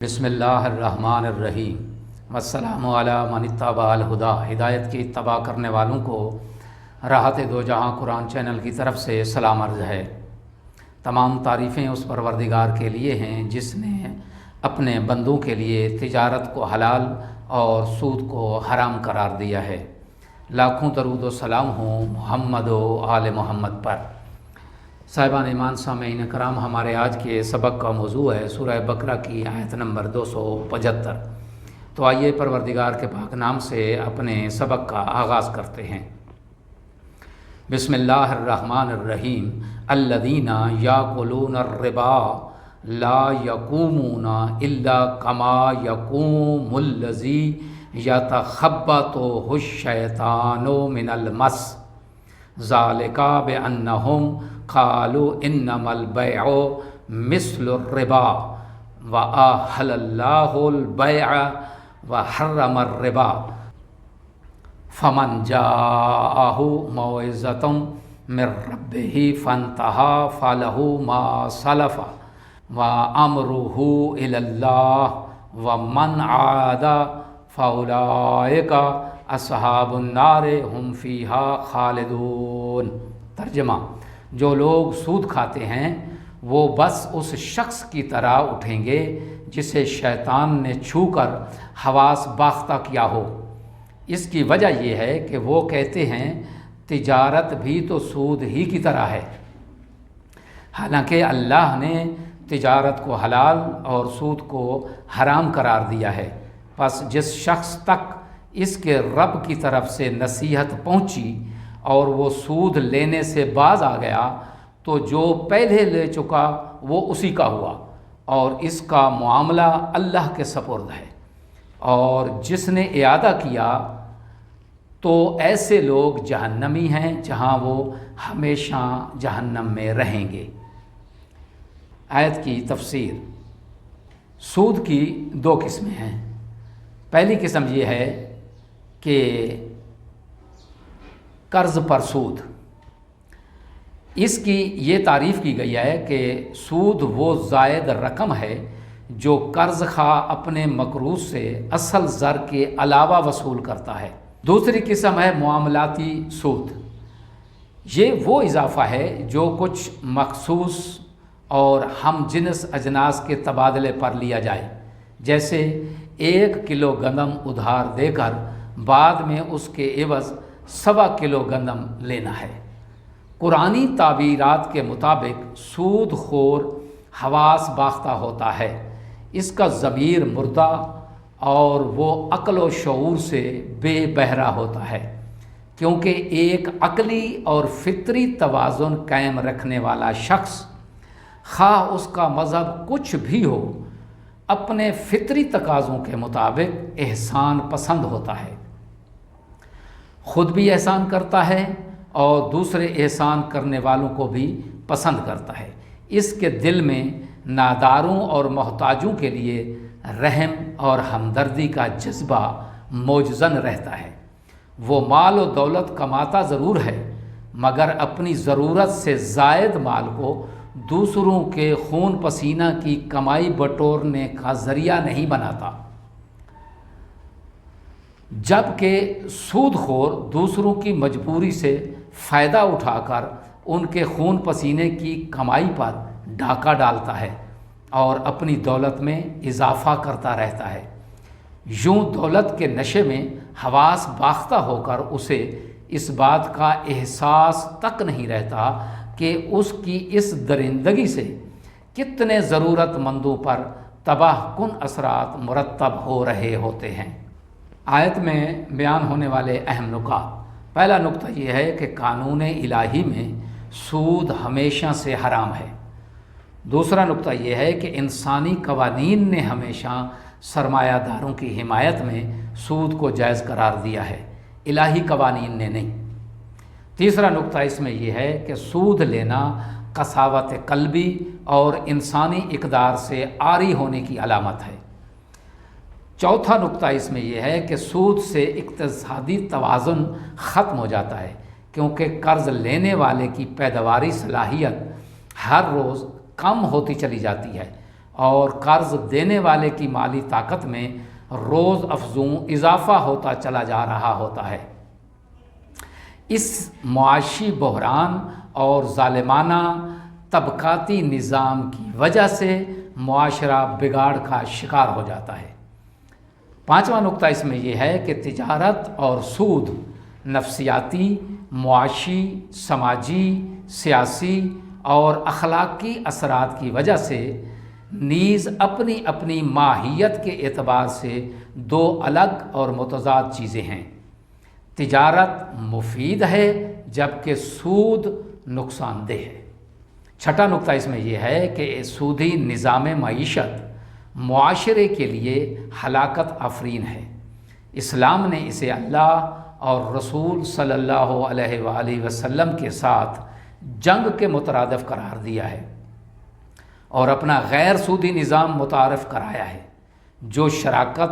بسم اللہ الرحمن الرحیم والسلام علی من اتبع الہدی۔ ہدایت کی اتباع کرنے والوں کو راحت دو جہاں قرآن چینل کی طرف سے سلام عرض ہے۔ تمام تعریفیں اس پروردگار کے لیے ہیں جس نے اپنے بندوں کے لیے تجارت کو حلال اور سود کو حرام قرار دیا ہے۔ لاکھوں درود و سلام ہوں محمد و آل محمد پر۔ صاحبان ایمان سامعین کرام، ہمارے آج کے سبق کا موضوع ہے سورہ بقرہ کی آیت نمبر 275۔ تو آئیے پروردگار کے پاک نام سے اپنے سبق کا آغاز کرتے ہیں۔ بسم اللہ الرحمن الرحیم۔ الذین یاکلون الربا لا یقومون الا کما یقوم الذی یتخبطہ الشیطان من المس ذالک بانہم قالوا انما البیع مثل الربا واحل اللہ البیع وحرم الربا فمن جاءہ موعظۃ من ربہ فانتہی فلہ ما سلف وامرہ الی اللہ ومن عاد فاولئک اصحاب النار ہم فیہا خالدون۔ ترجمہ: جو لوگ سود کھاتے ہیں وہ بس اس شخص کی طرح اٹھیں گے جسے شیطان نے چھو کر حواس باختہ کیا ہو۔ اس کی وجہ یہ ہے کہ وہ کہتے ہیں تجارت بھی تو سود ہی کی طرح ہے، حالانکہ اللہ نے تجارت کو حلال اور سود کو حرام قرار دیا ہے۔ پس جس شخص تک اس کے رب کی طرف سے نصیحت پہنچی اور وہ سود لینے سے باز آ گیا تو جو پہلے لے چکا وہ اسی کا ہوا اور اس کا معاملہ اللہ کے سپرد ہے، اور جس نے اعادہ کیا تو ایسے لوگ جہنمی ہیں جہاں وہ ہمیشہ جہنم میں رہیں گے۔ آیت کی تفسیر: سود کی دو قسمیں ہیں۔ پہلی قسم یہ ہے کہ قرض پر سود۔ اس کی یہ تعریف کی گئی ہے کہ سود وہ زائد رقم ہے جو قرض خواہ اپنے مقروض سے اصل زر کے علاوہ وصول کرتا ہے۔ دوسری قسم ہے معاملاتی سود۔ یہ وہ اضافہ ہے جو کچھ مخصوص اور ہم جنس اجناس کے تبادلے پر لیا جائے، جیسے 1 کلو گندم ادھار دے کر بعد میں اس کے عوض 1.25 کلو گندم لینا ہے۔ قرآنی تعبیرات کے مطابق سود خور حواس باختہ ہوتا ہے، اس کا ضمیر مردہ اور وہ عقل و شعور سے بے بہرہ ہوتا ہے، کیونکہ ایک عقلی اور فطری توازن قائم رکھنے والا شخص، خواہ اس کا مذہب کچھ بھی ہو، اپنے فطری تقاضوں کے مطابق احسان پسند ہوتا ہے، خود بھی احسان کرتا ہے اور دوسرے احسان کرنے والوں کو بھی پسند کرتا ہے۔ اس کے دل میں ناداروں اور محتاجوں کے لیے رحم اور ہمدردی کا جذبہ موجزن رہتا ہے۔ وہ مال و دولت کماتا ضرور ہے مگر اپنی ضرورت سے زائد مال کو دوسروں کے خون پسینہ کی کمائی بٹورنے کا ذریعہ نہیں بناتا، جبکہ سود خور دوسروں کی مجبوری سے فائدہ اٹھا کر ان کے خون پسینے کی کمائی پر ڈاکہ ڈالتا ہے اور اپنی دولت میں اضافہ کرتا رہتا ہے۔ یوں دولت کے نشے میں حواس باختہ ہو کر اسے اس بات کا احساس تک نہیں رہتا کہ اس کی اس درندگی سے کتنے ضرورت مندوں پر تباہ کن اثرات مرتب ہو رہے ہوتے ہیں۔ آیت میں بیان ہونے والے اہم نکات: پہلا نقطہ یہ ہے کہ قانون الہی میں سود ہمیشہ سے حرام ہے۔ دوسرا نقطہ یہ ہے کہ انسانی قوانین نے ہمیشہ سرمایہ داروں کی حمایت میں سود کو جائز قرار دیا ہے، الہی قوانین نے نہیں۔ تیسرا نقطہ اس میں یہ ہے کہ سود لینا قساوت قلبی اور انسانی اقدار سے عاری ہونے کی علامت ہے۔ چوتھا نقطہ اس میں یہ ہے کہ سود سے اقتصادی توازن ختم ہو جاتا ہے، کیونکہ قرض لینے والے کی پیداواری صلاحیت ہر روز کم ہوتی چلی جاتی ہے اور قرض دینے والے کی مالی طاقت میں روز افزوں اضافہ ہوتا چلا جا رہا ہوتا ہے۔ اس معاشی بحران اور ظالمانہ طبقاتی نظام کی وجہ سے معاشرہ بگاڑ کا شکار ہو جاتا ہے۔ پانچواں نقطہ اس میں یہ ہے کہ تجارت اور سود نفسیاتی، معاشی، سماجی، سیاسی اور اخلاقی اثرات کی وجہ سے نیز اپنی اپنی ماہیت کے اعتبار سے دو الگ اور متضاد چیزیں ہیں۔ تجارت مفید ہے جبکہ سود نقصان دہ ہے۔ چھٹا نقطہ اس میں یہ ہے کہ سودی نظام معیشت معاشرے کے لیے ہلاکت آفرین ہے۔ اسلام نے اسے اللہ اور رسول صلی اللہ علیہ وآلہ وسلم کے ساتھ جنگ کے مترادف قرار دیا ہے اور اپنا غیر سودی نظام متعارف کرایا ہے جو شراکت،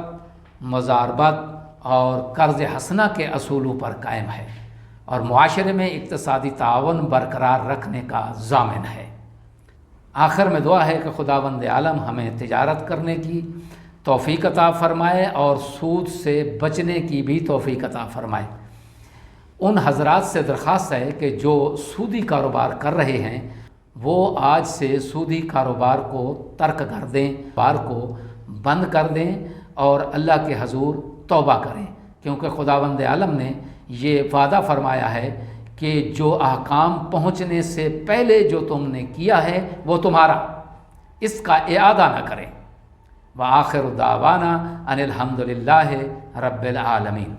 مضاربت اور قرض حسنہ کے اصولوں پر قائم ہے اور معاشرے میں اقتصادی تعاون برقرار رکھنے کا ضامن ہے۔ آخر میں دعا ہے کہ خداوند عالم ہمیں تجارت کرنے کی توفیق عطا فرمائے اور سود سے بچنے کی بھی توفیق عطا فرمائے۔ ان حضرات سے درخواست ہے کہ جو سودی کاروبار کر رہے ہیں وہ آج سے سودی کاروبار کو ترک کر دیں، کاروبار کو بند کر دیں اور اللہ کے حضور توبہ کریں، کیونکہ خداوند عالم نے یہ وعدہ فرمایا ہے کہ جو احکام پہنچنے سے پہلے جو تم نے کیا ہے وہ تمہارا، اس کا اعادہ نہ کریں۔ وآخر دعوانا ان الحمد للہ رب العالمین۔